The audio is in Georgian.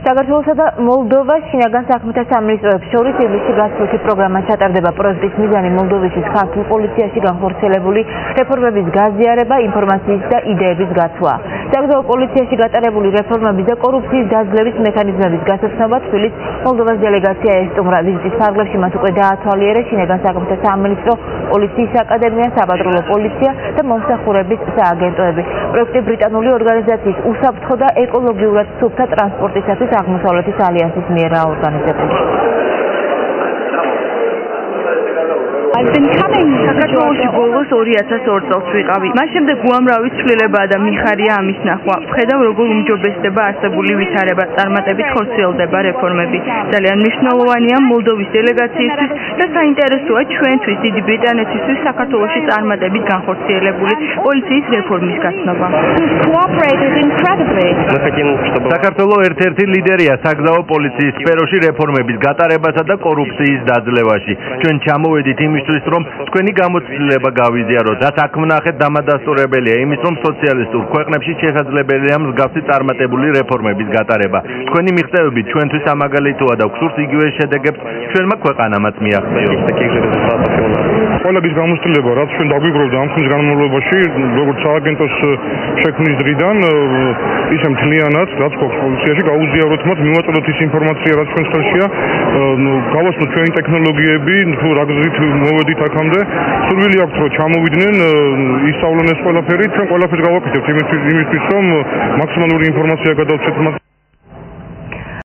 საქართველოსა და მოლდოვას შინაგან საქმეთა სამინისტროებს შორის ივლისში გასვლითი პროგრამა ჩატარდება. პროექტის მიზანი მოლდოვის ქართულ პოლიციაში განხორციელებული რეფორმების გაზიარება, ინფორმაციის და იდეების გაცვლა. საგზაო პოლიციაში გატარებული რეფორმების და კორუფციის დაძლევის მექანიზმების გასაცნობა თბილისის მოლდოვას დელეგაცია ესტუმრა. ვიზიტის ფარგლებში მას უკვე დაათვალიერეს შინაგან საქმეთა სამინისტრო, პოლიციის აკადემია, საპატრულო პოლიცია და მომსახურების სააგენტოები. პროექტი ბრიტანული ორგანიზაციის უსაფრთხო და ეკოლოგიურად სუფთა ტრანსპორტისათვის აღმოსავლეთის ალიანსის მიერ ორგანიზებული. საქართველოში ბოლოს 2002 წელს ვიყავი. მას შემდეგ უამრავი ცვლილებაა და მიხარია ამის ნახვა. ვხედავ, როგორ უმჯობესდება არსებული ვითარება, წარმატებით ხორციელდება რეფორმები. ძალიან მნიშვნელოვანია მოლდოვის დელეგაციისთვის და საინტერესოა ჩვენთვის, დიდი ბრიტანეთისთვის საქართველოში წარმატებით განხორციელებული პოლიციის რეფორმის გაცნობა. საქართველო ერთ-ერთი ლიდერია საგზაო პოლიციის სფეროში რეფორმების გატარებასა და კორუფციის დაძლევაში. ჩვენ ჩამოვედით იმისთვის, რომ თქვენი გამოცდილება გავიზიაროთ. აქ ვნახეთ დამადასტურებელია იმის, რომ სოციალისტურ ქვეყნებში შესაძლებელია მსგავსი წარმატებული რეფორმების გატარება. თქვენი მიღწევები ჩვენთვის სამაგალითოა და გვსურს იგივე შედეგებს ჩვენმა ქვეყანამაც მიაღწიოს. ყველების გამოცდილება, რაც ჩვენ დაგვიგროვდა ამ ხნის განმავლობაში, როგორც სააგენტოს შექმნის დრიდან, ისე მთლიანად, რაც გვაქვს პოლიციაში, გაუზიაროთ მათ, მივაწოდოთ ის ინფორმაცია, რაც ჩვენს ხელშია, გავასწროთ ჩვენი ტექნოლოგიები, რა გზით მოვედით აქამდე, სურვილი აქვს, რომ ჩამოვიდნენ, ისწავლონ ეს ყველაფერი, ჩვენ ყველაფერს გავაკეთებთ იმისთვის, რომ მაქსიმალური ინფორმაცია გადავცეთ მათ.